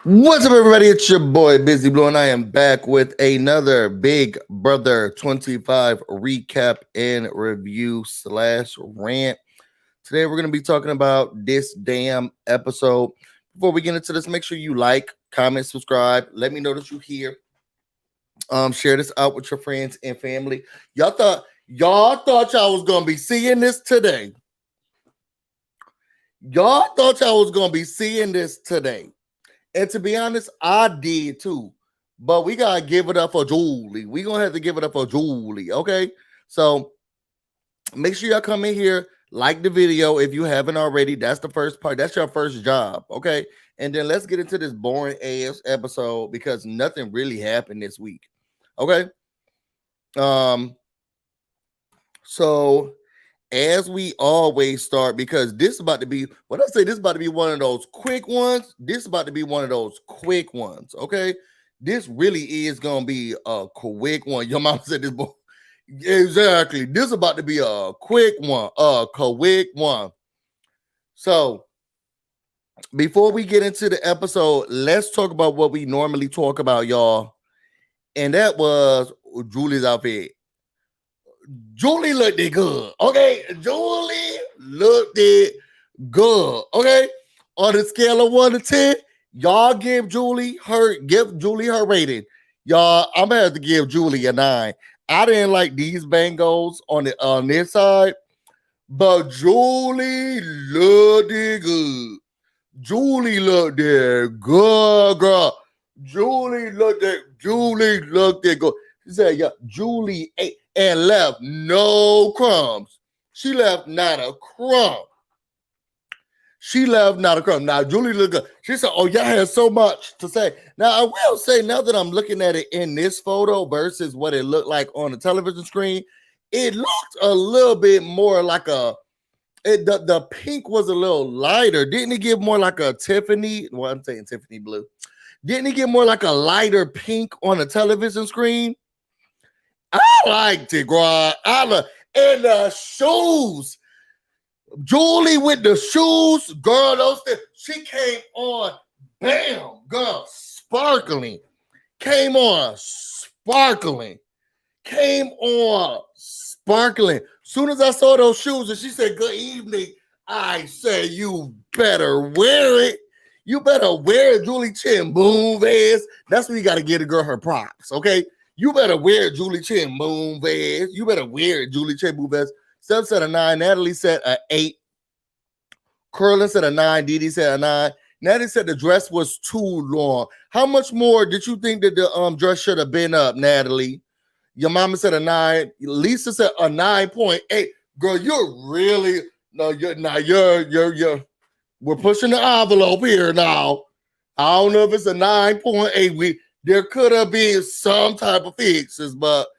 What's up, everybody? It's your boy BusyBlu, and I am back with another Big Brother 25 recap and review slash rant. Today, we're going to be talking about this damn episode. Before we get into this, make sure you like, comment, subscribe. Let me know that you're here. Share this out with your friends and family. Y'all thought y'all was gonna be seeing this today. Y'all thought y'all was gonna be seeing this today. And to be honest, I did too. But we gotta give it up for Julie. We gonna have to give it up for Julie. Okay. So make sure y'all come in here, like the video if you haven't already. That's the first part. That's your first job. Okay. And then let's get into this boring ass episode because nothing really happened this week. Okay. Um, so as we always start, because this is about to be what I say, this is about to be one of those quick ones. This is about to be one of those quick ones. Okay. This really is gonna be a quick one. Your mom said this boy. Exactly. This is about to be a quick one. A quick one. So before we get into the episode, let's talk about what we normally talk about, y'all. And that was Julie's outfit. Julie looked it good. Okay. Julie looked it good. Okay. On the scale of 1 to 10, y'all give Julie her rating. Y'all, I'm gonna have to give Julie a 9. I didn't like these bangles on this side, but Julie looked it good. Julie looked it good, girl. Julie looked it good. She said, yeah, Julie ate and left no crumbs. She left not a crumb. She left not a crumb. Now, Julie looked good. She said, oh, y'all had so much to say. Now, I will say, now that I'm looking at it in this photo versus what it looked like on the television screen, it looked a little bit more like the pink was a little lighter. Didn't it give more like a Tiffany? Well, I'm saying Tiffany blue. Didn't it get more like a lighter pink on the television screen? I liked it, girl. And the shoes. Julie with the shoes, girl, those things. She came on, bam, girl, sparkling. Came on, sparkling. Came on, sparkling. Soon as I saw those shoes and she said, good evening, I said, you better wear it. You better wear it, Julie Chen, boom, ass. That's when you got to get a girl her props, okay? You better wear it, Julie Chen, boom, ass. You better wear it, Julie Chen, boom, ass. Steph said a 9. Natalie said an 8. Curlin said a 9. Didi said a 9. Natalie said the dress was too long. How much more did you think that the dress should have been up, Natalie? Your mama said a 9. Lisa said a 9.8. Girl, you're really you're we're pushing the envelope here now. I don't know if it's a 9.8. There could have been some type of fixes, but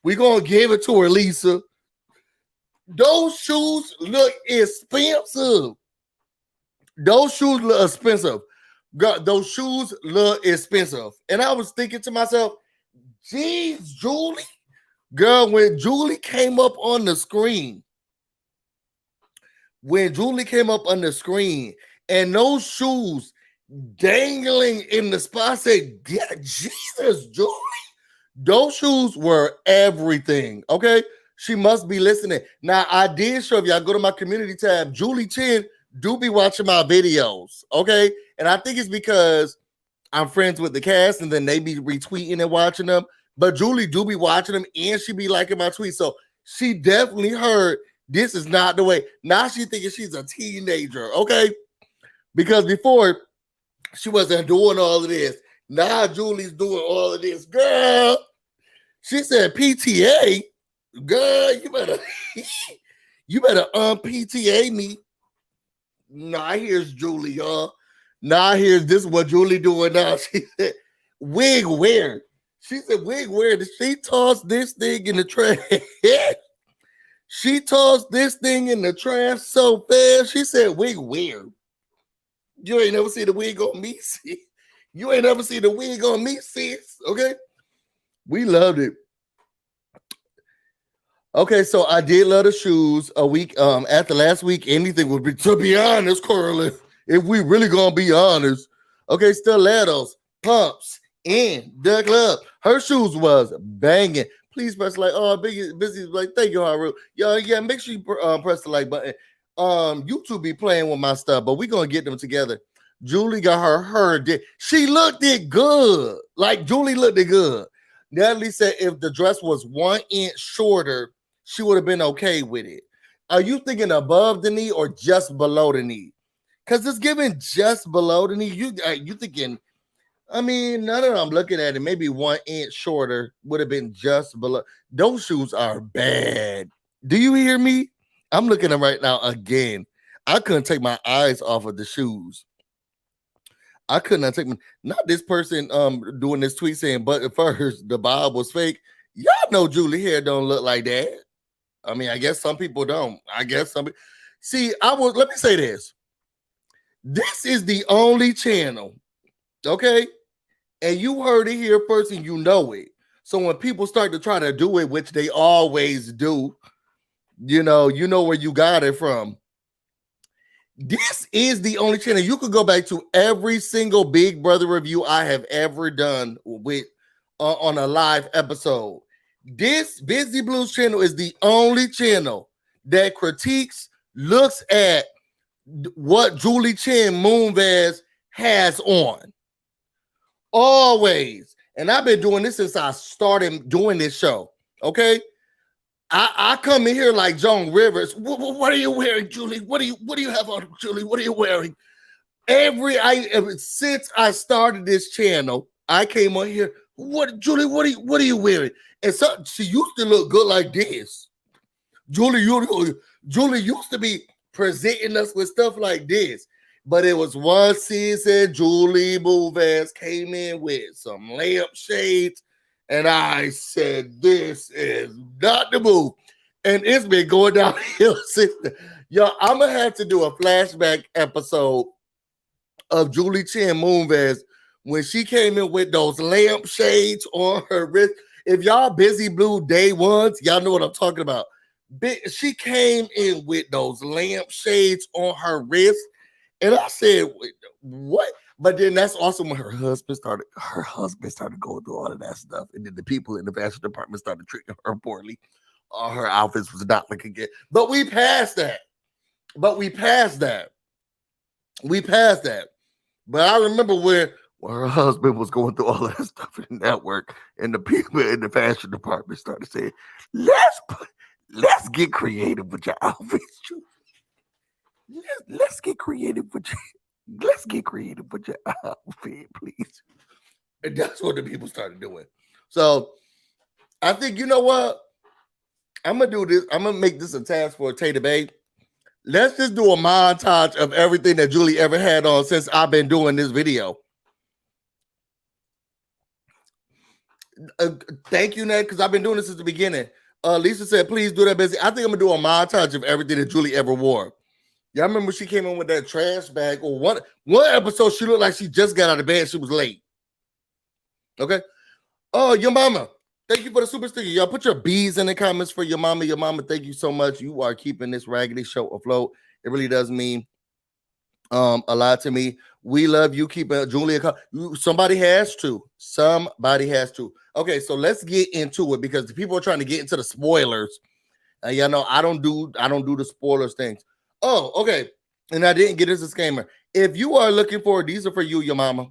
we're gonna give it to her, Lisa. Those shoes look expensive. Those shoes look expensive. God, those shoes look expensive. And I was thinking to myself, geez, Julie. Girl, when Julie came up on the screen, and those shoes dangling in the spot, I said, yeah, Jesus, Julie. Those shoes were everything. Okay. She must be listening. Now, I did show, if y'all go to my community tab, Julie Chen do be watching my videos, okay? And I think it's because I'm friends with the cast and then they be retweeting and watching them. But Julie do be watching them and she be liking my tweets. So she definitely heard this is not the way. Now she thinking she's a teenager, okay? Because before, she wasn't doing all of this. Now Julie's doing all of this. Girl, she said PTA. Girl, you better PTA me. Nah, here's Julie, y'all. Nah, here's this is what Julie doing now. She said, wig wear. She said, wig wear. She tossed this thing in the trash. She tossed this thing in the trash so fast. She said, wig wear. You ain't never see the wig on me, sis. You ain't never see the wig on me, sis. Okay? We loved it. Okay, so I did love the shoes. A week after last week, anything would be, to be honest, Curly, if we really gonna be honest, Okay, stilettos, pumps in the club. Her shoes was banging. Please press like, oh, busy like, thank you, Haru. Yeah, make sure you press the like button. YouTube be playing with my stuff, but we gonna get them together. Julie got her she looked it good. Like Julie looked it good. Natalie said if the dress was 1 inch shorter, she would have been okay with it. Are you thinking above the knee or just below the knee? Because it's given just below the knee. You thinking, I mean, now that I'm looking at it, maybe 1 inch shorter would have been just below. Those shoes are bad. Do you hear me? I'm looking at them right now again. I couldn't take my eyes off of the shoes. I could not take not this person doing this tweet saying, but at first the Bob was fake. Y'all know Julie hair don't look like that. I mean, I guess some people don't. I guess some see, let me say this. This is the only channel, okay? And you heard it here first and you know it. So when people start to try to do it, which they always do, you know where you got it from. This is the only channel. You could go back to every single Big Brother review I have ever done with on a live episode. This BusyBlu's channel is the only channel that critiques, looks at what Julie Chen Moonves has on. Always. And I've been doing this since I started doing this show. Okay. I come in here like Joan Rivers. What are you wearing, Julie? What do you have on, Julie? What are you wearing? Since I started this channel, I came on here. Julie? What are you wearing? And so she used to look good like this. Julie used to be presenting us with stuff like this. But it was one season Julie Moonves came in with some lampshades. And I said, this is not the move. And it's been going downhill since then. Yo, I'm going to have to do a flashback episode of Julie Chen Moonves when she came in with those lampshades on her wrist. If y'all BusyBlu day ones, y'all know what I'm talking about. She came in with those lampshades on her wrist. And I said, what? But then that's also when her husband started going through all of that stuff. And then the people in the fashion department started treating her poorly. Her outfits was not looking good. But we passed that. But I remember when her husband was going through all of that stuff in the network, and the people in the fashion department started saying, let's get creative with your outfits. Let's get creative with your outfit, please. And that's what the people started doing. So I think, you know what? I'm going to do this. I'm going to make this a task for Tay Bay. Let's just do a montage of everything that Julie ever had on since I've been doing this video. Thank you, Ned, because I've been doing this since the beginning. Lisa said, please do that, Busy. I think I'm going to do a montage of everything that Julie ever wore. Y'all remember she came in with that trash bag? Or one episode, she looked like she just got out of bed. She was late. Okay. Oh, your mama. Thank you for the super sticker. Y'all put your B's in the comments for your mama. Your mama, thank you so much. You are keeping this raggedy show afloat. It really does mean a lot to me. We love you. Keeping Julia. Somebody has to. Okay, so let's get into it because the people are trying to get into the spoilers. Y'all know I don't do the spoilers things. Oh, okay. And I didn't get this disclaimer. If you are looking for, these are for you, your mama.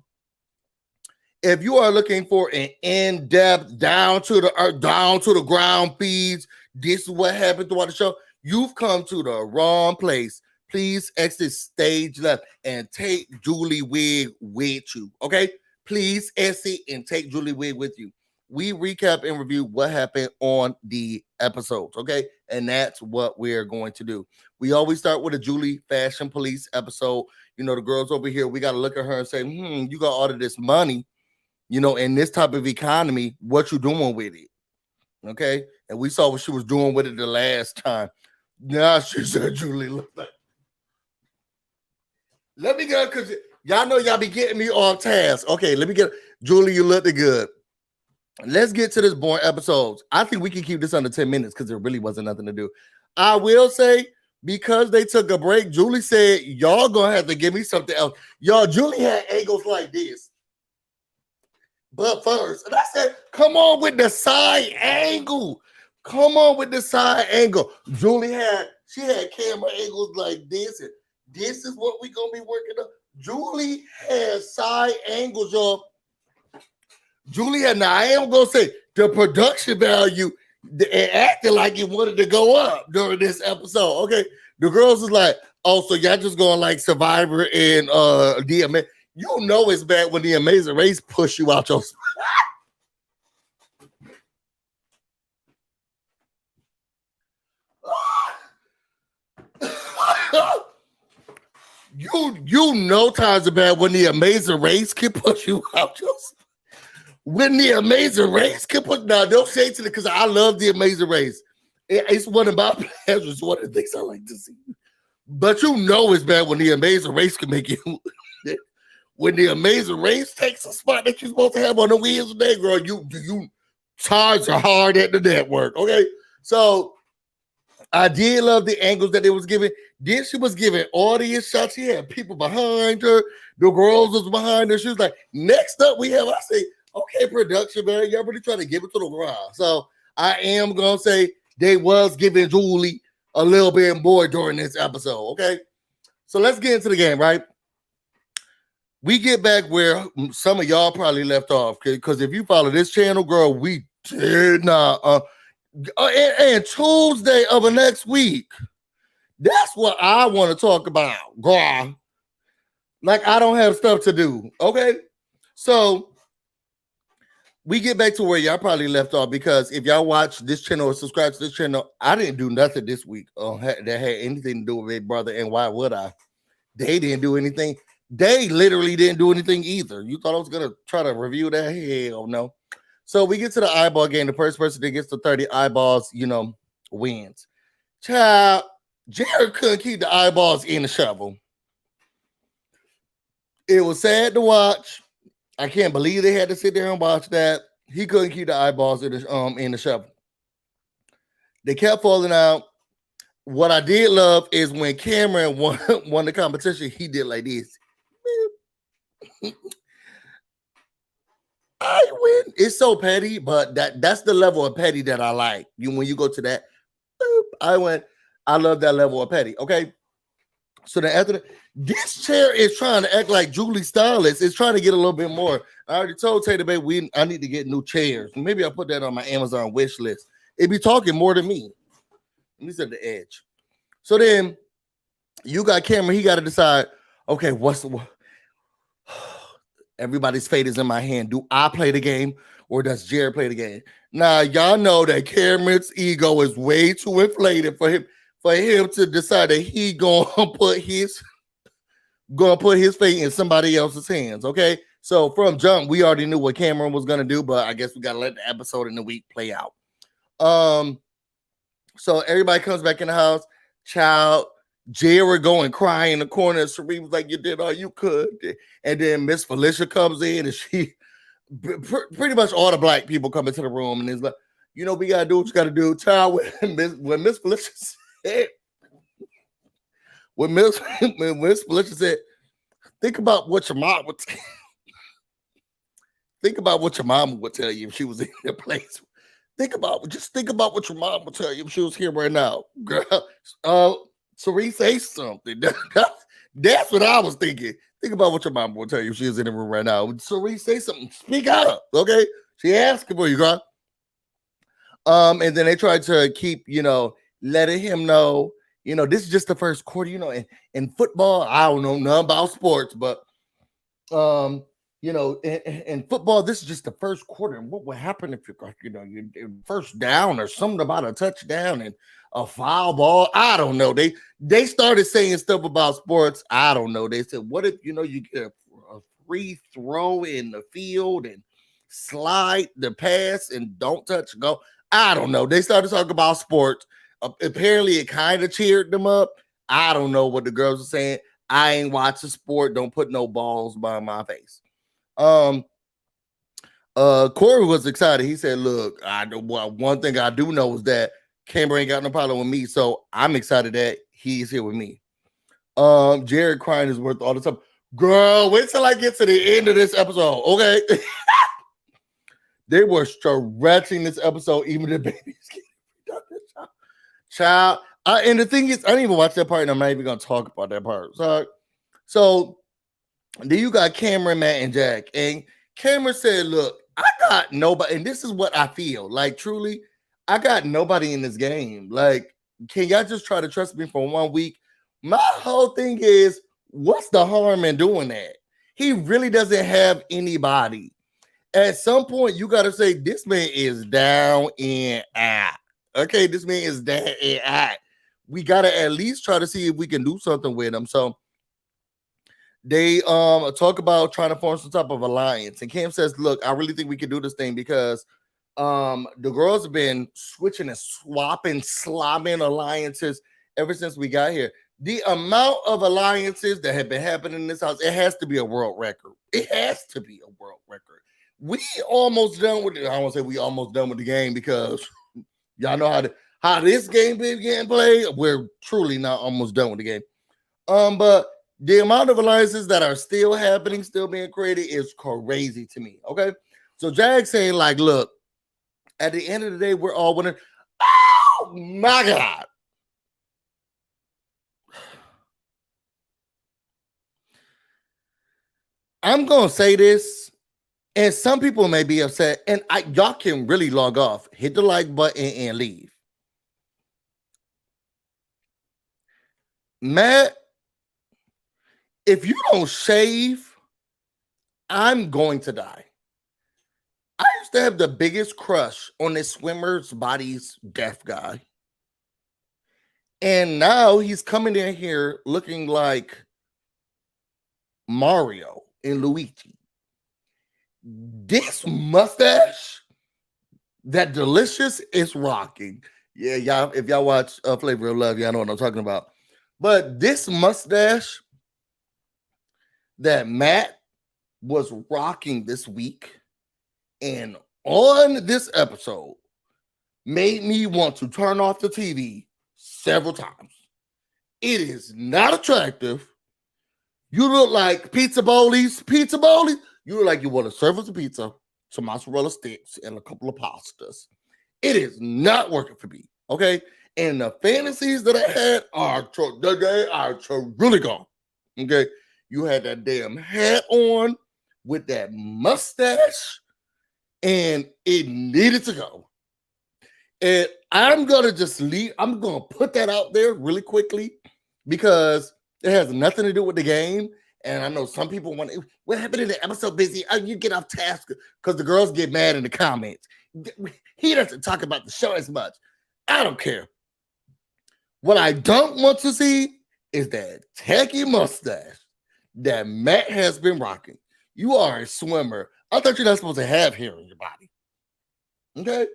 If you are looking for an in-depth, down to the ground feeds, this is what happened throughout the show, you've come to the wrong place. Please exit stage left and take Julie Wig with you. Okay? Please exit and take Julie Wig with you. We recap and review what happened on the episodes, okay? And that's what we're going to do. We always start with a Julie Fashion Police episode. You know, the girls over here, we got to look at her and say, you got all of this money, you know, in this type of economy, what you doing with it? Okay? And we saw what she was doing with it the last time. Now she said, Julie, look like. Let me go, because y'all know y'all be getting me off task. Okay, let me get, Julie, you looked good. Let's get to this boring episodes. I think we can keep this under 10 minutes because there really wasn't nothing to do. I will say because they took a break, Julie said, y'all gonna have to give me something else. Y'all, Julie had angles like this. But first, and I said, come on with the side angle. Come on with the side angle. She had camera angles like this, and this is what we gonna be working on. Julie has side angles, y'all. Julie had, now I am gonna say the production value, it acted like it wanted to go up during this episode. Okay, the girls was like, oh, so y'all just going like Survivor and the you know it's bad when the Amazing Race push you out your spot. You know times are bad when the Amazing Race can push you out your spot. When the Amazing Race can put, now don't say to the, because I love the Amazing Race. It's one of my pleasures, one of the things I like to see. But you know it's bad when the Amazing Race can make you. When the Amazing Race takes a spot that you're supposed to have on the Wednesday, girl, you charge hard at the network. Okay, so I did love the angles that they was giving. Then she was giving audience shots. She had people behind her. The girls was behind her. She was like, next up we have, I say, okay, production, man, y'all really trying to give it to the crowd. So I am going to say they was giving Julie a little bit more during this episode, okay? So let's get into the game, right? We get back where some of y'all probably left off, because if you follow this channel, girl, we did not. And Tuesday of the next week, that's what I want to talk about, girl. Like, I don't have stuff to do, okay? So we get back to where y'all probably left off, because if y'all watch this channel or subscribe to this channel, I didn't do nothing this week that had anything to do with Big Brother, and why would I? They didn't do anything. They literally didn't do anything either. You thought I was going to try to review that? Hell no. So we get to the eyeball game. The first person that gets to 30 eyeballs, wins. Child, Jared couldn't keep the eyeballs in the shovel. It was sad to watch. I can't believe they had to sit there and watch that. He couldn't keep the eyeballs in the shovel. They kept falling out. What I did love is when Cameron won the competition, he did like this. I win. It's so petty, but that's the level of petty that I like. When you go to that, I win. I love that level of petty. Okay. So then after that, this chair is trying to act like Julie Stylist. It's trying to get a little bit more. I already told Tater Bay I need to get new chairs. Maybe I'll put that on my Amazon wish list. It'd be talking more to me. Let me set the edge. So then you got Cameron. He got to decide, okay, everybody's fate is in my hand. Do I play the game or does Jared play the game? Now, y'all know that Cameron's ego is way too inflated for him to decide that he gonna put his fate in somebody else's hands. Okay, so from jump, we already knew what Cameron was gonna do, but I guess we gotta let the episode in the week play out. So everybody comes back in the house. Child, Jared going crying in the corner. Serene was like, "You did all you could," and then Miss Felicia comes in, and she pretty much all the black people come into the room, and it's like, we gotta do what you gotta do. Child, when Miss Felicia said, when Miss Felicia said, think about what your mom would think about what your mom would tell you if she was in your place. Think about what your mom would tell you if she was here right now, girl. Cerise, say something. That's what I was thinking. Think about what your mom would tell you if she was in the room right now. Cerise, say something. Speak up, okay? She asking for you, girl. And then they tried to keep, letting him know, this is just the first quarter. In football, I don't know nothing about sports, but in football, this is just the first quarter. And what would happen if you're first down or something about a touchdown and a foul ball? I don't know. They started saying stuff about sports. I don't know. They said, what if you get a free throw in the field and slide the pass and don't touch go? I don't know. They started talking about sports. Apparently, it kind of cheered them up. I don't know what the girls are saying. I ain't watching sport. Don't put no balls by my face. Corey was excited. He said, look, one thing I do know is that Cameron ain't got no problem with me. So I'm excited that he's here with me. Jared crying is worth all the time. Girl, wait till I get to the end of this episode, okay? They were stretching this episode, even the babies getting child. And the thing is, I didn't even watch that part, and I'm not even gonna talk about that part. So then you got Cameron, Matt, and Jack. And Cameron said, look, I got nobody, and this is what I feel. Like, truly, I got nobody in this game. Like, can y'all just try to trust me for 1 week? My whole thing is, what's the harm in doing that? He really doesn't have anybody. At some point, you got to say, this man is down and out. Okay, this man is down and out. We got to at least try to see if we can do something with him. So they talk about trying to form some type of alliance. And Cam says, look, I really think we can do this thing because the girls have been switching and swapping, slobbing alliances ever since we got here. The amount of alliances that have been happening in this house, it has to be a world record. It has to be a world record. We almost done with it. I won't say we almost done with the game because y'all know how this game been getting played. We're truly not almost done with the game. But the amount of alliances that are still happening, still being created is crazy to me. Okay. So Jack's saying, like, look, at the end of the day, we're all winning. Oh my God. I'm gonna say this, and some people may be upset, and y'all can really log off, hit the like button, and leave. Matt, if you don't shave, I'm going to die. I used to have the biggest crush on this swimmer's body's deaf guy. And now he's coming in here looking like Mario and Luigi. This mustache, that delicious, is rocking. Yeah, y'all, if y'all watch Flavor of Love, y'all know what I'm talking about. But this mustache that Matt was rocking this week and on this episode made me want to turn off the TV several times. It is not attractive. You look like pizza bowlies. You look like you want to serve us a pizza, some mozzarella sticks, and a couple of pastas. It is not working for me, okay? And the fantasies that I had are really gone, okay? You had that damn hat on with that mustache, and it needed to go. And I'm going to just leave. I'm going to put that out there really quickly because it has nothing to do with the game. And I know some people want to, what happened in the episode, Busy? Oh, you get off task because the girls get mad in the comments. He doesn't talk about the show as much. I don't care. What I don't want to see is that tacky mustache that Matt has been rocking. You are a swimmer. I thought you're not supposed to have hair in your body. Okay?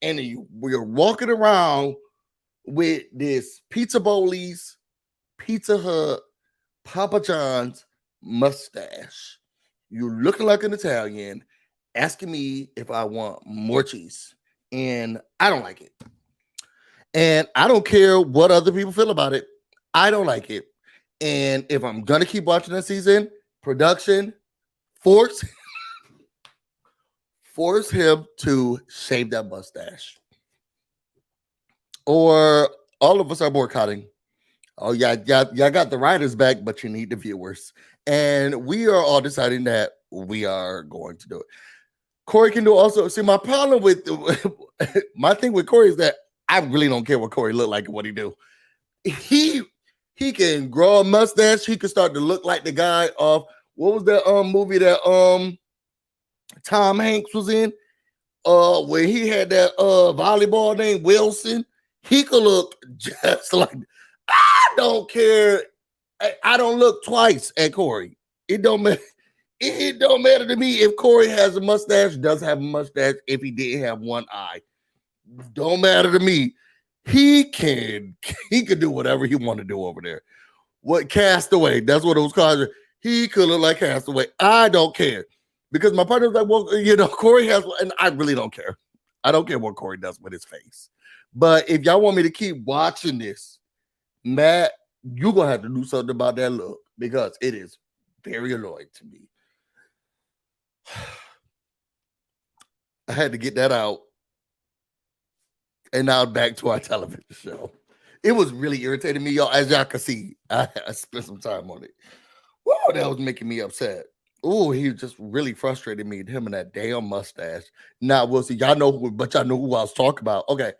And we're walking around with this Pizza Bowlies, Pizza Hut, Papa John's mustache. You're looking like an Italian, asking me if I want more cheese. And I don't like it. And I don't care what other people feel about it. I don't like it. And if I'm going to keep watching this season, production, force him to shave that mustache. Or all of us are boycotting. Oh, yeah, y'all got the writers back, but you need the viewers. And we are all deciding that we are going to do it. Corey can do also. See, my problem with my thing with Corey is that I really don't care what Corey look like and what he do. He can grow a mustache. He can start to look like the guy of what was that movie that Tom Hanks was in? Where he had that volleyball named Wilson. He could look just like. I don't care. I don't look twice at Corey. It don't matter. It don't matter to me if Corey has a mustache, does have a mustache, if he didn't have one eye. Don't matter to me. He can do whatever he want to do over there. What Castaway? That's what it was called. He could look like Castaway. I don't care. Because my partner was like, well, Corey has, and I really don't care. I don't care what Corey does with his face. But if y'all want me to keep watching this, Matt, you're gonna have to do something about that look because it is very annoying to me. I had to get that out. And now back to our television show. It was really irritating me, y'all. As y'all can see, I spent some time on it. Whoa, that was making me upset. Oh, he just really frustrated me. Him and that damn mustache. Now we'll see. Y'all know who, but y'all know who I was talking about. Okay.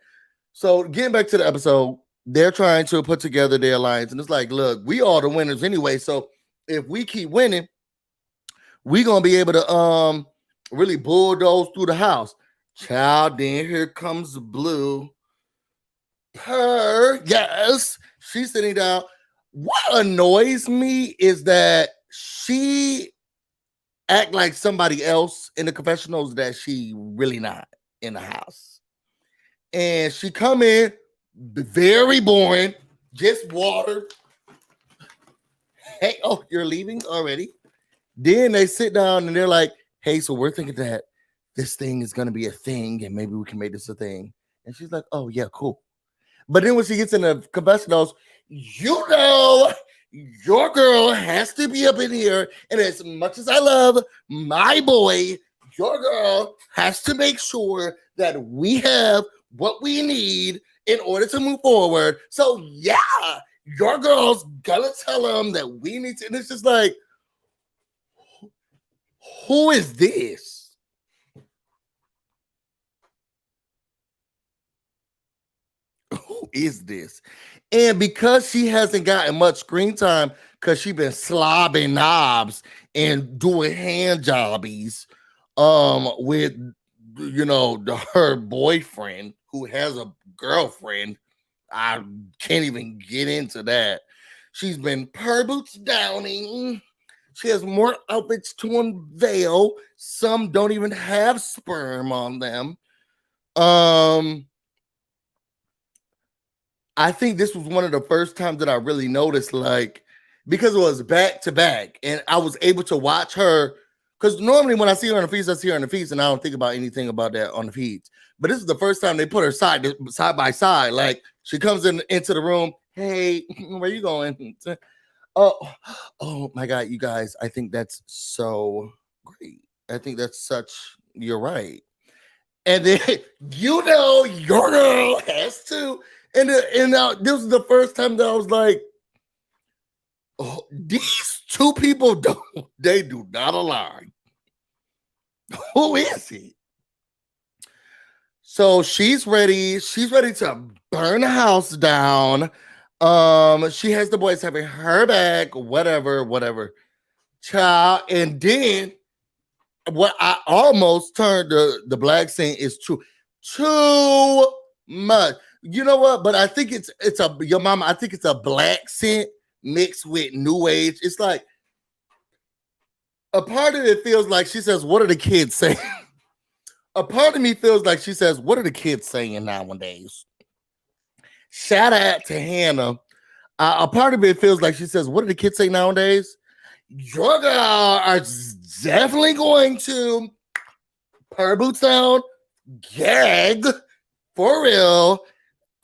So getting back to the episode, they're trying to put together their alliance, and it's like, look, we are the winners anyway. So if we keep winning, we're gonna be able to really bulldoze through the house. Child, then here comes Blue. Yes, she's sitting down. What annoys me is that she act like somebody else in the confessionals that she really not in the house. And she come in very boring, just water. Hey, oh, you're leaving already? Then they sit down and they're like, hey, so we're thinking that this thing is going to be a thing and maybe we can make this a thing. And she's like, oh, yeah, cool. But then when she gets in the confessionals, you know, your girl has to be up in here. And as much as I love my boy, your girl has to make sure that we have what we need in order to move forward. So, yeah, your girl's gonna tell him that we need to. And it's just like, who is this? Who is this? And because she hasn't gotten much screen time, because she's been slobbing knobs and doing hand jobbies with her boyfriend who has a girlfriend. I can't even get into that. She's been boots downing. She has more outfits to unveil. Some don't even have sperm on them. I think this was one of the first times that I really noticed, like, because it was back to back, and I was able to watch her. Because normally when I see her on the feeds, I see her on the feeds, and I don't think about anything about that on the feeds. But this is the first time they put her side by side. Like, she comes into the room. Hey, where you going? Oh my God, you guys! I think that's so great. I think that's such. You're right. And then your girl has to. And this was the first time that I was like, oh, these two people do not align. Who is he? So she's ready to burn the house down. She has the boys having her back, whatever. Child, and then what I almost turned the black scene is too much. You know what? But I think it's your mama. I think it's a black scent mixed with new age. It's like a part of it feels like she says, "What are the kids saying?" A part of me feels like she says, "What are the kids saying nowadays?" Shout out to Hannah. A part of it feels like she says, "What are the kids saying nowadays?" Your girl are definitely going to boots down, gag for real.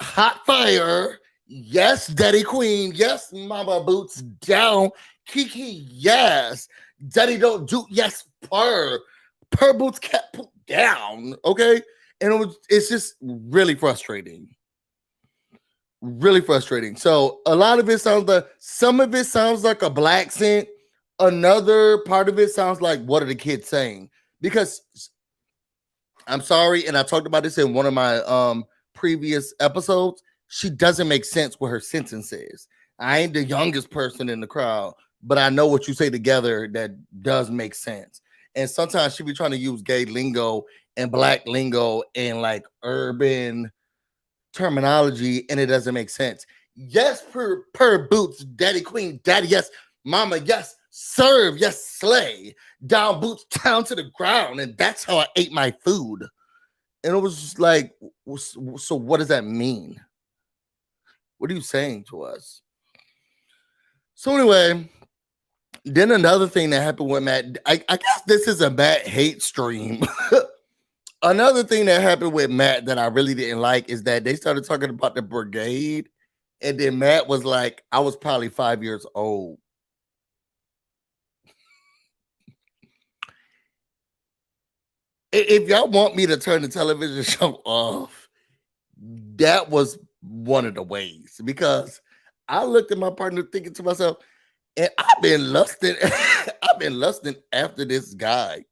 Hot fire. Yes, Daddy Queen. Yes, Mama Boots down. Kiki, yes. Daddy don't do, yes, purr boots kept put down. Okay. And it's just really frustrating. Really frustrating. So a lot of it some of it sounds like a black scent. Another part of it sounds like, what are the kids saying? Because I'm sorry, and I talked about this in one of my previous episodes, she doesn't make sense what her sentence is. I ain't the youngest person in the crowd, but I know what you say together that does make sense. And sometimes she be trying to use gay lingo and black lingo and like urban terminology, and it doesn't make sense. Yes, per boots, Daddy Queen, Daddy, yes, Mama, yes, serve, yes, slay, down boots down to the ground, and that's how I ate my food. And it was just like, so what does that mean? What are you saying to us? So anyway, then another thing that happened with Matt, I guess this is a Matt hate stream. Another thing that happened with Matt that I really didn't like is that they started talking about the brigade And then Matt was like, I was probably 5 years old. If y'all want me to turn the television show off, that was one of the ways, because I looked at my partner thinking to myself, and I've been lusting, I've been lusting after this guy.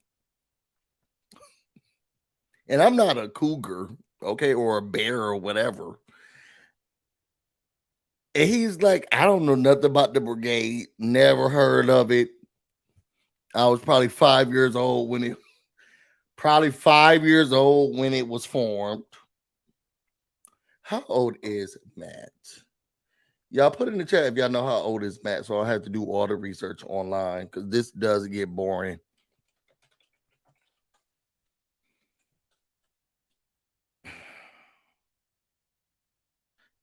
And I'm not a cougar, okay, or a bear or whatever. And he's like, I don't know nothing about the brigade, never heard of it. I was probably 5 years old when it was formed. How old is Matt? Y'all put in the chat if y'all know how old is Matt, so I'll have to do all the research online, because this does get boring.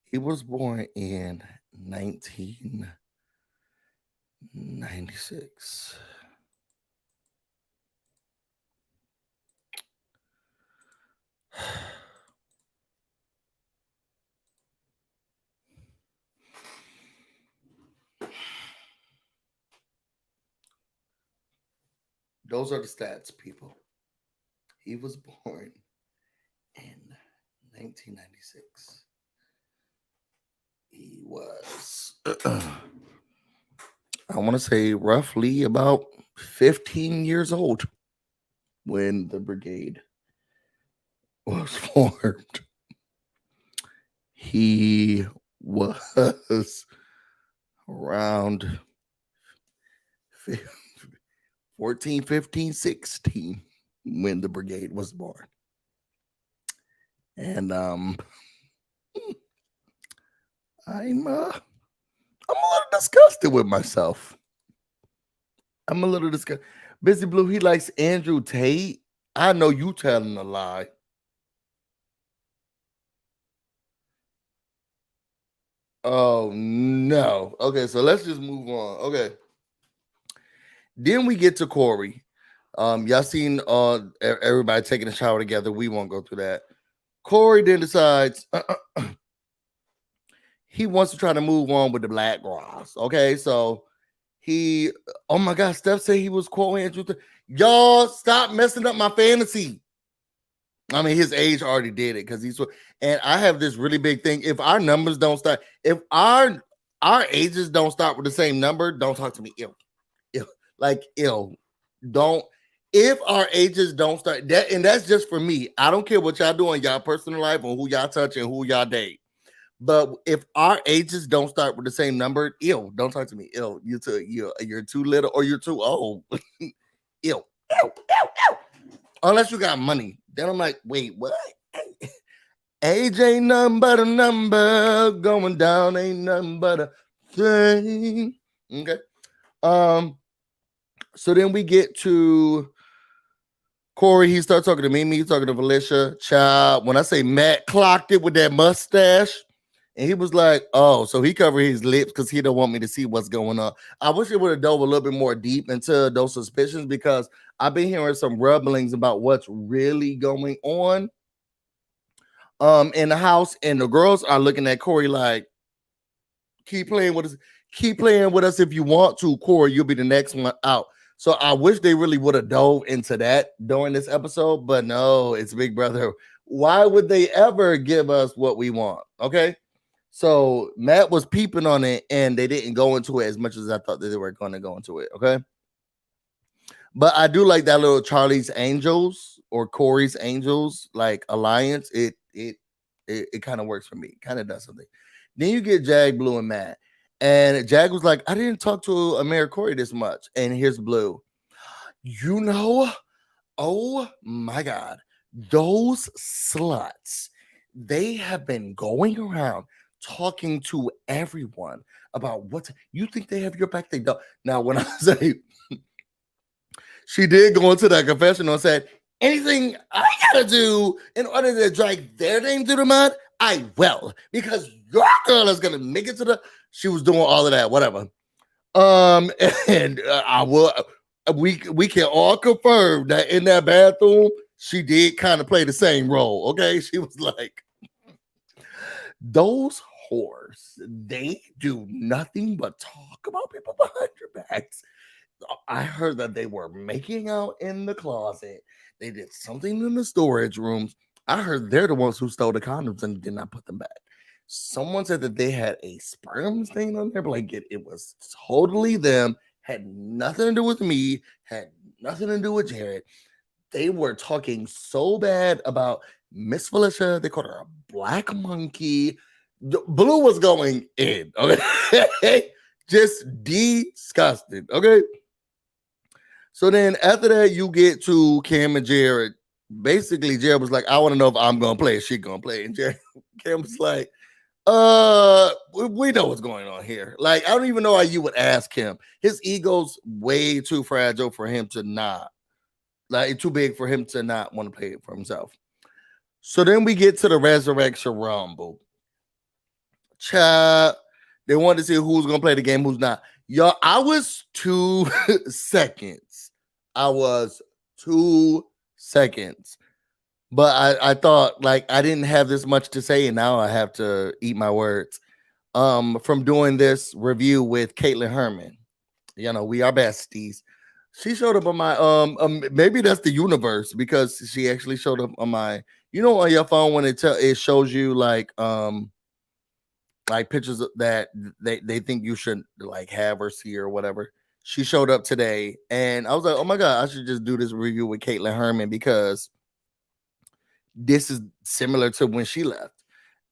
He was born in 1996. Those are the stats, people. He was born in 1996. He was, I want to say, roughly about 15 years old when the brigade was formed. He was around 14, 15, 16 when the brigade was born. And I'm a little disgusted with myself. I'm a little disgusted. BusyBlu, he likes Andrew Tate. I know you telling a lie. Oh no. Okay, so let's just move on. Okay. Then we get to Corey. Y'all seen everybody taking a shower together. We won't go through that. Corey then decides he wants to try to move on with the black girls. Okay, so he, oh my God, Steph said he was quoting Andrew. Y'all stop messing up my fantasy. I mean, his age already did it, because he's, and I have this really big thing. If our numbers don't start, if our ages don't start with the same number, don't talk to me. Don't. If our ages don't start that, and that's just for me. I don't care what y'all do in y'all personal life or who y'all touch and who y'all date. But if our ages don't start with the same number, don't talk to me. You're too little or you're too old. Unless you got money. Then I'm like, wait, what? Age ain't nothing but a number. Going down ain't nothing but a thing. Okay. So then we get to Corey. He starts talking to Mimi. He's talking to Felicia. Child. When I say Matt clocked it with that mustache, and he was like, oh, so he covered his lips because he don't want me to see what's going on. I wish it would have dove a little bit more deep into those suspicions, because I've been hearing some rumblings about what's really going on in the house, and the girls are looking at Corey like, keep playing with us if you want to, Corey. You'll be the next one out. So I wish they really would have dove into that during this episode, but no, it's Big Brother. Why would they ever give us what we want? Okay. So Matt was peeping on it, and they didn't go into it as much as I thought that they were going to go into it. Okay. But I do like that little Charlie's Angels or Corey's Angels like alliance. It kind of works for me. Kind of does something. Then you get Jag, Blue, and Matt. And Jag was like, I didn't talk to Amir Corey this much. And here's Blue. Oh my God. Those sluts, they have been going around talking to everyone about what you think they have your back. They don't. Now, when I say she did go into that confessional and said, anything I gotta do in order to drag their name through the mud, I will, because your girl is gonna make it to the. She was doing all of that, whatever. And I will. We can all confirm that in that bathroom, she did kind of play the same role. Okay, she was like, those course, they do nothing but talk about people behind your backs. I heard that they were making out in the closet. They did something in the storage rooms. I heard they're the ones who stole the condoms and did not put them back. Someone said that they had a sperm stain on their blanket. It was totally them. Had nothing to do with me. Had nothing to do with Jared. They were talking so bad about Miss Felicia. They called her a black monkey. Blue was going in. Okay. Just disgusted. Okay. So then after that, you get to Cam and Jared. Basically, Jared was like, I want to know if I'm gonna play, she gonna play. And Cam was like, we know what's going on here. Like, I don't even know why you would ask him. His ego's way too fragile for him to not, like, too big for him to not want to play it for himself. So then we get to the Resurrection Rumble. Child, they wanted to see who's gonna play the game, who's not. Y'all, I was 2 seconds. I was 2 seconds. But I thought, like, I didn't have this much to say, and now I have to eat my words. From doing this review with Caitlin Herman. You know, we are besties. She showed up on my maybe that's the universe, because she actually showed up on my, you know, on your phone when it shows you like pictures that they think you should like have or see or whatever. She showed up today, and I was like, oh my god, I should just do this review with Caitlin Herman, because this is similar to when she left.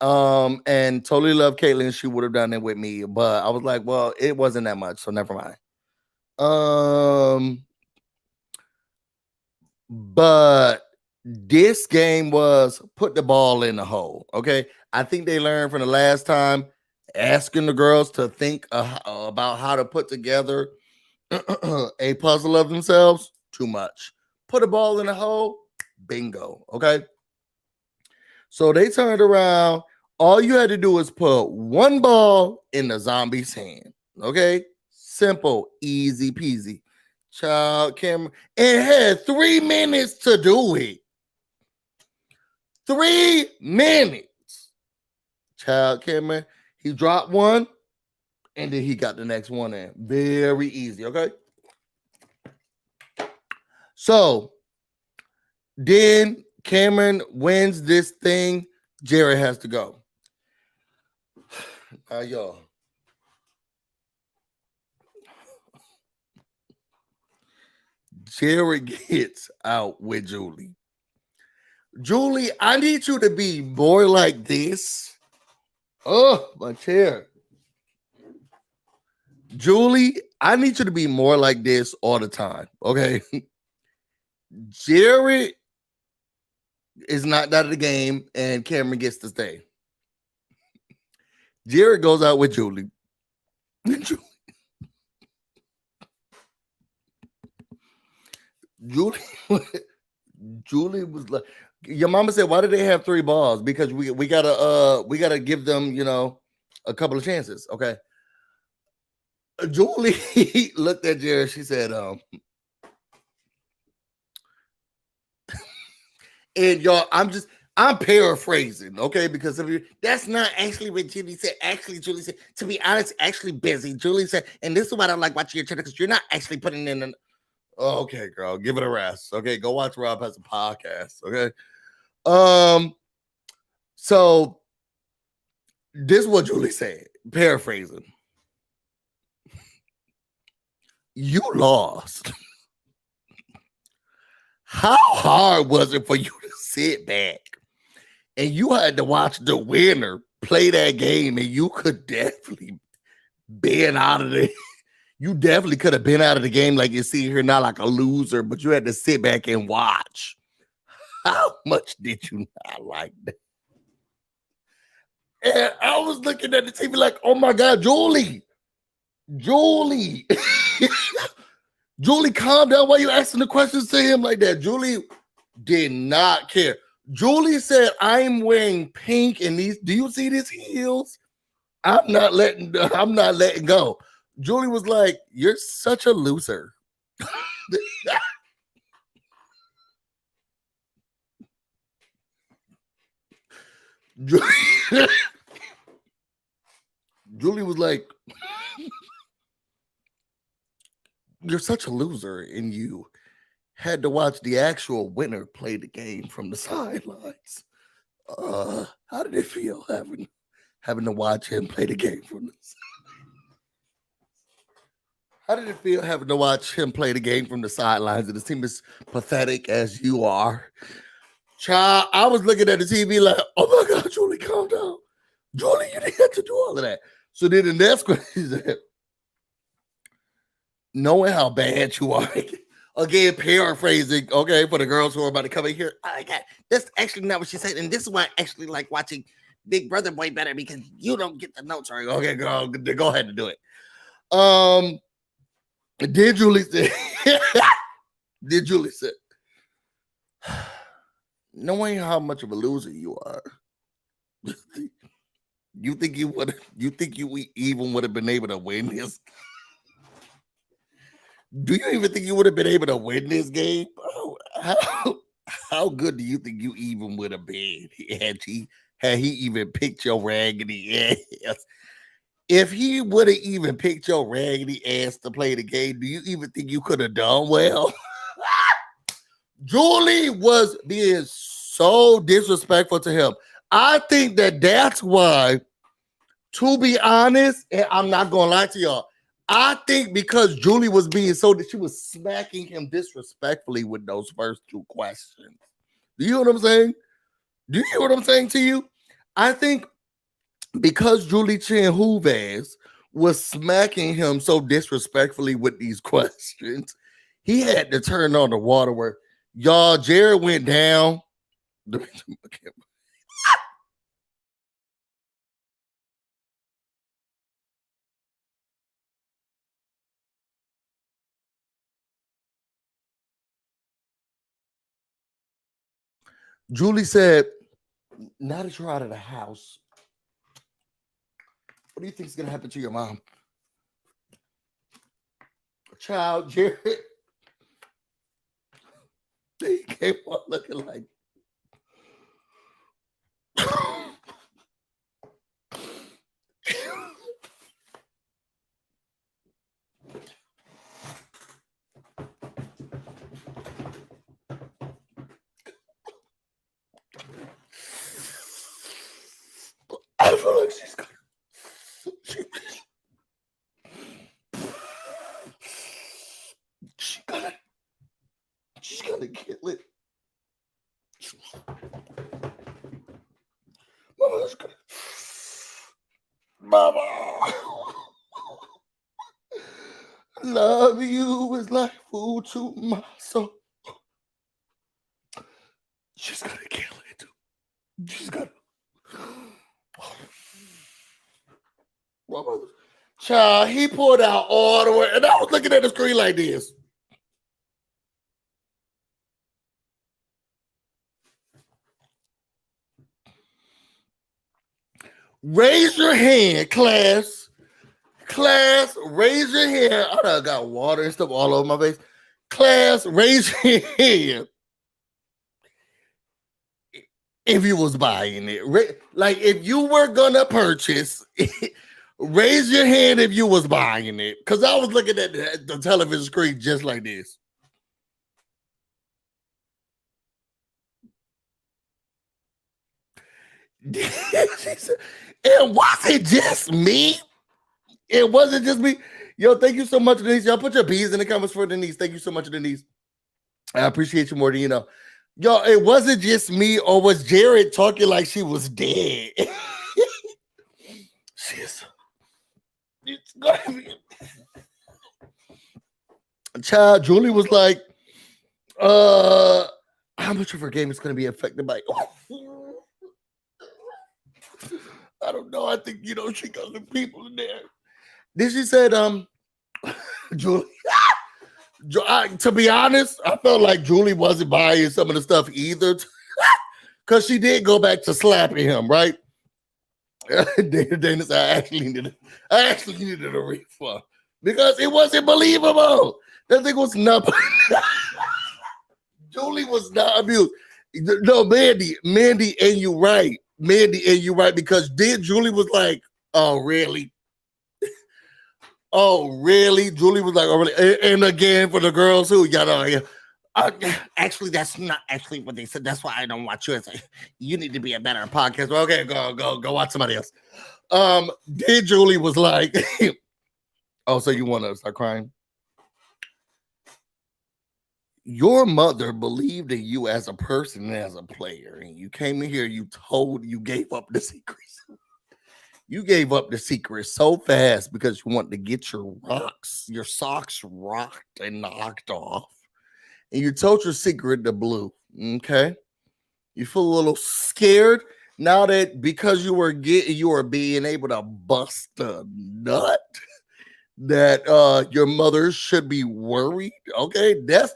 And totally love Caitlin. She would have done it with me, but I was like, well, it wasn't that much, so never mind. But this game was put the ball in the hole. Okay. I think they learned from the last time, asking the girls to think about how to put together a puzzle of themselves. Too much. Put a ball in the hole. Bingo. Okay. So they turned around. All you had to do is put one ball in the zombie's hand. Okay. Simple, easy peasy. Child Cameron, and had 3 minutes to do it. 3 minutes. Child Cameron, he dropped one, and then he got the next one in. Very easy, okay? So then Cameron wins this thing. Jared has to go. Y'all. Jared gets out with Julie. Julie, I need you to be more like this. Oh, my chair. Julie, I need you to be more like this all the time. Okay. Jared is not out of the game, and Cameron gets to stay. Jared goes out with Julie. Julie was like, your mama said, why did they have 3 balls? Because we gotta give them, you know, a couple of chances. Okay. Julie looked at Jared. She said, and y'all, I'm paraphrasing, okay? Because that's not actually what Julie said. Actually, Julie said, to be honest, actually busy. Julie said, and this is why I don't like watching your channel, because you're not actually putting in an. Oh, okay, girl, give it a rest. Okay, go watch Rob Has a Podcast. Okay. So this is what Julie said, paraphrasing. You lost. How hard was it for you to sit back and you had to watch the winner play that game, and you could definitely been out of it? You definitely could have been out of the game, like you see here, not like a loser, but you had to sit back and watch. How much did you not like that? And I was looking at the TV like, oh my God, Julie. Julie, calm down. Why you asking the questions to him like that? Julie did not care. Julie said, I'm wearing pink and these, do you see these heels? I'm not letting go. Julie was like, you're such a loser. Julie was like, "You're such a loser," and you had to watch the actual winner play the game from the sidelines. How did it feel having to watch him play the game from the How did it feel having to watch him play the game from the sidelines? And the team as pathetic as you are. Child, I was looking at the TV like, oh my God, Julie, calm down. Julie, you didn't have to do all of that. So then the next question is, knowing how bad you are, again, paraphrasing, okay, for the girls who are about to come in here. Oh, God, that's actually not what she said. And this is why I actually like watching Big Brother Boy better, because you don't get the notes right. Okay, girl, go ahead and do it. Did Julie say, did Julie say, knowing how much of a loser you are, you think you even would have been able to win this? Do you even think you would have been able to win this game? How good do you think you even would have been had he even picked your raggedy ass? If he would have even picked your raggedy ass to play the game, do you even think you could have done well? Julie was being so disrespectful to him. I think that's why, to be honest, and I'm not going to lie to y'all, I think because Julie was being she was smacking him disrespectfully with those first two questions. Do you hear what I'm saying? Do you hear what I'm saying to you? I think because Julie Chen Hoovaz was smacking him so disrespectfully with these questions, he had to turn on the water where, y'all, Jared went down. Julie said, now that you're out of the house, what do you think is going to happen to your mom? Child, Jared, they came on looking like, I feel like she's gonna kill it. Mama's gonna, Mama, love you is like food to my soul. She's gonna kill it. She's gonna. Child, he pulled out all the way, and I was looking at the screen like this. Raise your hand, class. Class, raise your hand. I done got water and stuff all over my face. Class, raise your hand if you was buying it. Like, if you were gonna purchase, raise your hand if you was buying it. Because I was looking at the television screen just like this. And was it just me? It wasn't just me. Yo, thank you so much, Denise. Y'all put your bees in the comments for Denise. Thank you so much, Denise. I appreciate you more than you know. Yo, it wasn't just me, or was Jared talking like she was dead? It's gonna be. Child, Julie was like, how much of her game is gonna be affected by? I don't know. I think, she got the people in there. Then she said, Julie, to be honest, I felt like Julie wasn't buying some of the stuff either, because she did go back to slapping him, right? Dana said, I actually needed a refund because it wasn't believable. That thing was not. Julie was not abused. No, Mandy, and you right. Because then Julie was like, oh, really? Oh, really? Julie was like, oh, really? And again, for the girls who, y'all know, yeah. Actually, that's not actually what they said. That's why I don't watch yours. You need to be a better podcast. Well, okay, go watch somebody else. Then Julie was like, oh, so you want to start crying? Your mother believed in you as a person and as a player, and you came in here, you gave up the secrets. You gave up the secret so fast because you wanted to get your socks rocked and knocked off. And you told your secret to Blue. Okay. You feel a little scared now that because you were being able to bust a nut that your mother should be worried. Okay. This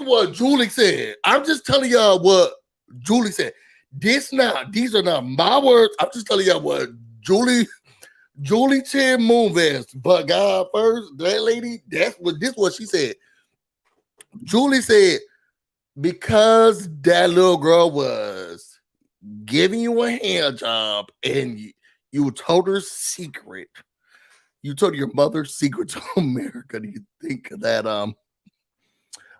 what Julie said. I'm just telling y'all what Julie said. These are not my words. I'm just telling y'all what Julie Chen Moonves, but God first, that lady, what she said. Julie said, because that little girl was giving you a hand job and you told her secret, you told your mother's secret to America. Do you think that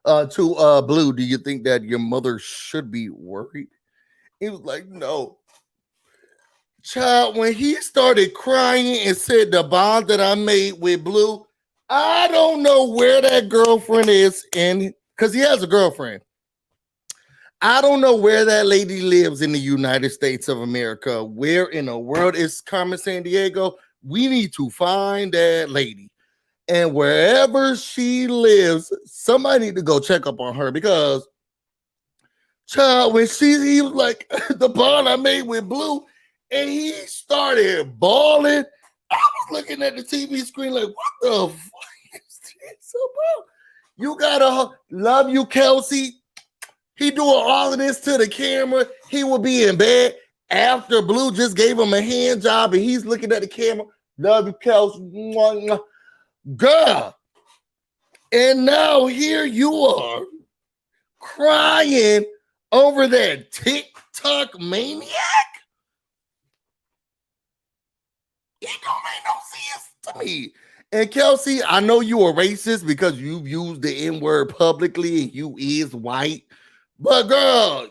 to Blue, do you think that your mother should be worried? He was like, no. Child, when he started crying and said the bond that I made with Blue, I don't know where that girlfriend is, and because he has a girlfriend. I don't know where that lady lives in the United States of America. Where in the world is Carmen Sandiego? We need to find that lady. And wherever she lives, somebody need to go check up on her because, child, when he was like, the bond I made with Blue, and he started bawling. I was looking at the TV screen like, what the fuck is this about? You gotta love you, Kelsey. He doing all of this to the camera. He will be in bed after Blue just gave him a hand job and he's looking at the camera. Love you, Kelsey. Girl. And now here you are crying over that TikTok maniac. It don't make no sense to me. And Kelsey, I know you are racist because you've used the N-word publicly and you is white. But girl,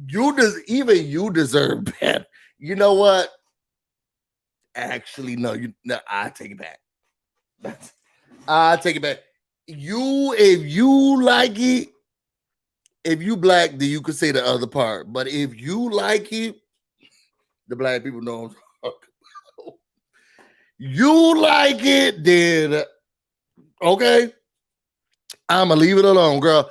you deserve better. You know what? Actually, no, I take it back. I take it back. If you like it, if you black, then you could say the other part. But if you like it, the black people know I'm talking about. You like it, then okay. I'ma leave it alone, girl.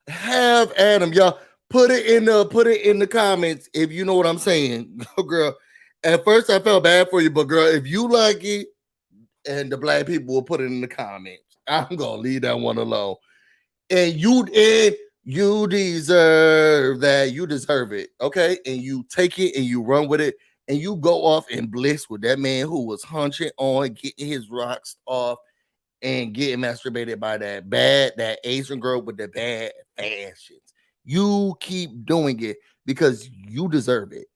Have Adam, y'all put it in the comments if you know what I'm saying, girl. At first I felt bad for you, but girl, if you like it, and the black people will put it in the comments. I'm gonna leave that one alone. And you deserve that. You deserve it, okay? And you take it and you run with it, and you go off and bliss with that man who was hunching on, getting his rocks off, and getting masturbated by that Asian girl with the bad fashions. You keep doing it because you deserve it.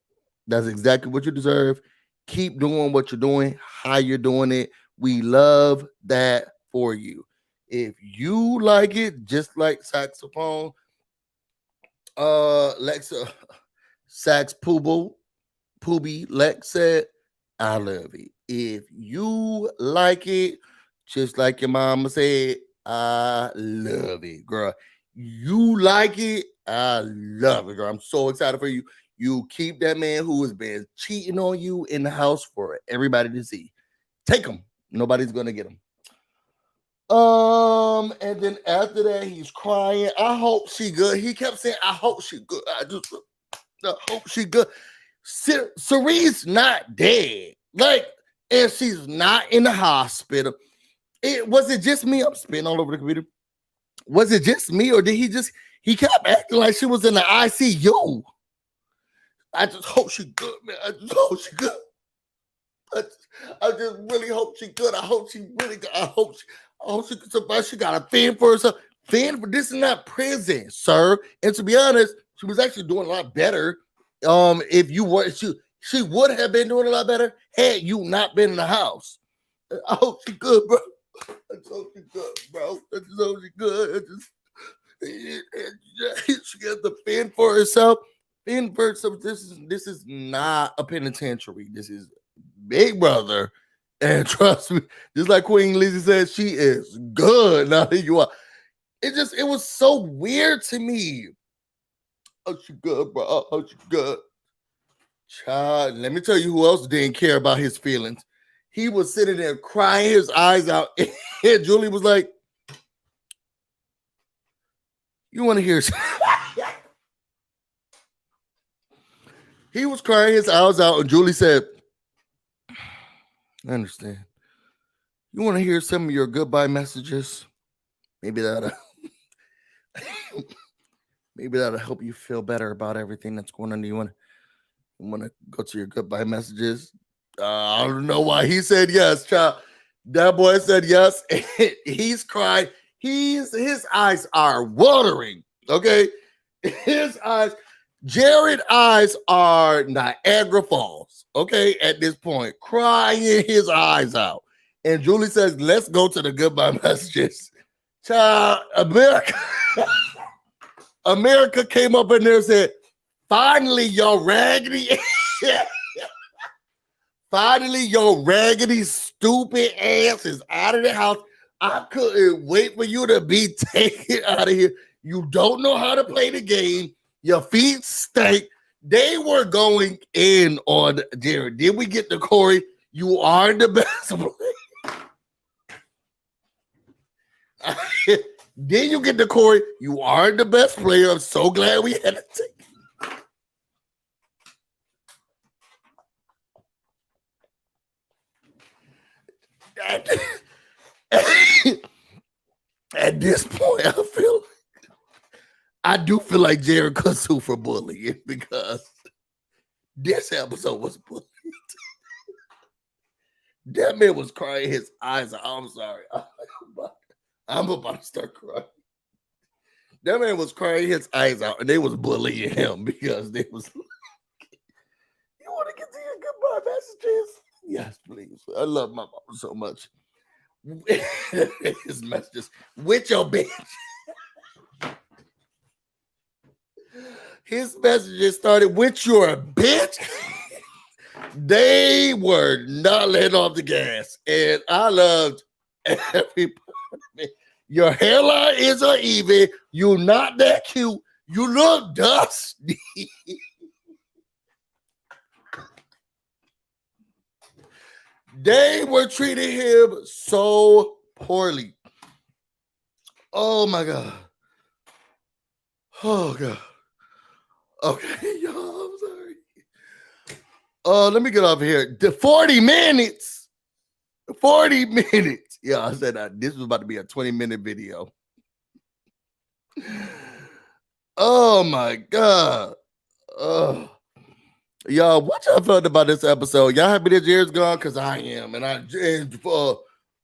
That's exactly what you deserve. Keep doing what you're doing, how you're doing it. We love that for you. If you like it, just like saxophone, Lexa, sax Poobie Lex said, I love it. If you like it, just like your mama said, I love it, girl. You like it, I love it, girl. I'm so excited for you. You keep that man who has been cheating on you in the house for everybody to see. Take him. Nobody's gonna get him. And then after that, he's crying. I hope she good. He kept saying, I hope she good. I hope she good. Cerise's not dead. Like, and she's not in the hospital. Was it just me? I'm spinning all over the computer. Was it just me, or did he kept acting like she was in the ICU? I just hope she good, man. I just hope she good. I just really hope she good. I hope she really good. I hope she got a fan for herself. Fan for this is not prison, sir. And to be honest, she was actually doing a lot better. If you were she would have been doing a lot better had you not been in the house. I hope she good, bro. That's so good, bro. That's so good. She got the fend for herself. Fend for herself. This is not a penitentiary. This is Big Brother. And trust me, just like Queen Lizzie said, she is good. Now here you are. It was so weird to me. Oh, she good, bro. Oh, she good. Child, let me tell you who else didn't care about his feelings. He was sitting there crying his eyes out. And Julie was like, you want to hear? He was crying his eyes out, and Julie said, I understand. You want to hear some of your goodbye messages? Maybe that'll maybe that'll help you feel better about everything that's going on. You want to go to your goodbye messages? I don't know why he said yes, child. That boy said yes. He's crying. His eyes are watering. Okay, his eyes. Jared's eyes are Niagara Falls. Okay, at this point, crying his eyes out. And Julie says, "Let's go to the goodbye messages." Child, America came up in there and said, "Finally, your raggedy." Finally, your raggedy, stupid ass is out of the house. I couldn't wait for you to be taken out of here. You don't know how to play the game. Your feet stink. They were going in on Jared. Did we get to Corey? You are the best player. Then you get to Corey. You are the best player. I'm so glad we had to take. At this point, I do feel like Jared could sue for bullying because this episode was bullying. That man was crying his eyes out. I'm sorry. I'm about to start crying. That man was crying his eyes out, and they was bullying him because they was. You want to get to your goodbye messages? Yes, please. I love my mom so much. His messages with your bitch. His messages started with your bitch. They were not letting off the gas, and I loved everybody. Your hairline is uneven. You're not that cute. You look dusty. They were treating him so poorly. Oh my God. Oh God. Okay, y'all. I'm sorry. Let me get off here. The 40 minutes. 40 minutes. Yeah, I said this was about to be a 20-minute video. Oh my God. Y'all, what y'all felt about this episode? Y'all happy that Jared's gone? Because I am. And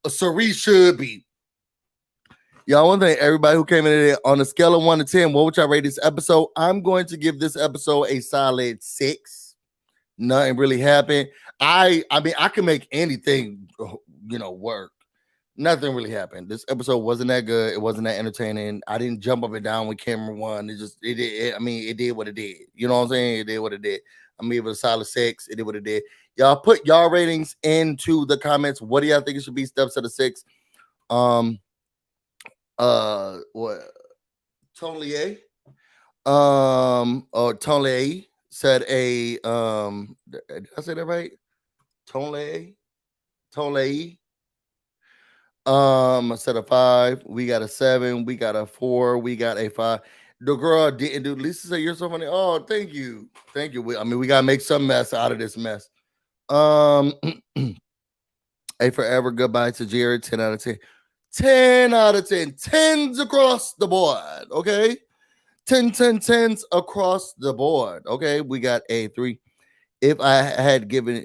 Cerise should be. Y'all, one thing, everybody who came in today, on a scale of 1 to 10, what would y'all rate this episode? I'm going to give this episode a solid 6. Nothing really happened. I mean, I can make anything, work. Nothing really happened. This episode wasn't that good. It wasn't that entertaining. I didn't jump up and down when camera one. It did what it did. You know what I'm saying? It did what it did. I mean, it was a solid 6. It did what it did. Y'all put y'all ratings into the comments. What do y'all think it should be? Steps to the 6. What? Tonlier? Or Tonlier said a did I say that right? Tonlier? I said a 5. We got a 7. We got a 4. We got a 5. The girl didn't do. Lisa said you're so funny. Oh, thank you. We gotta make some mess out of this mess. A forever goodbye to Jared. 10 out of 10. 10 out of 10. 10s across the board. Okay. 10s across the board. Okay. We got a 3. If I had given,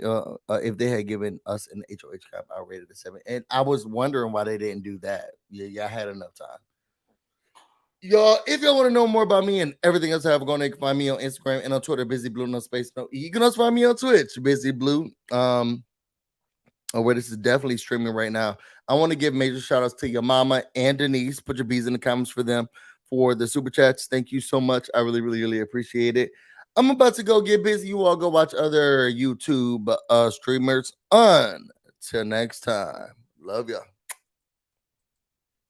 if they had given us an HOH cap, I rated a 7. And I was wondering why they didn't do that. Yeah, y'all had enough time. Y'all, if y'all want to know more about me and everything else I have going, you can find me on Instagram and on Twitter, BusyBlu, no space, no. You can also find me on Twitch, BusyBlu. Where this is definitely streaming right now. I want to give major shout outs to your mama and Denise. Put your B's in the comments for them for the super chats. Thank you so much. I really, really, really appreciate it. I'm about to go get busy. You all go watch other YouTube streamers. Until next time. Love ya.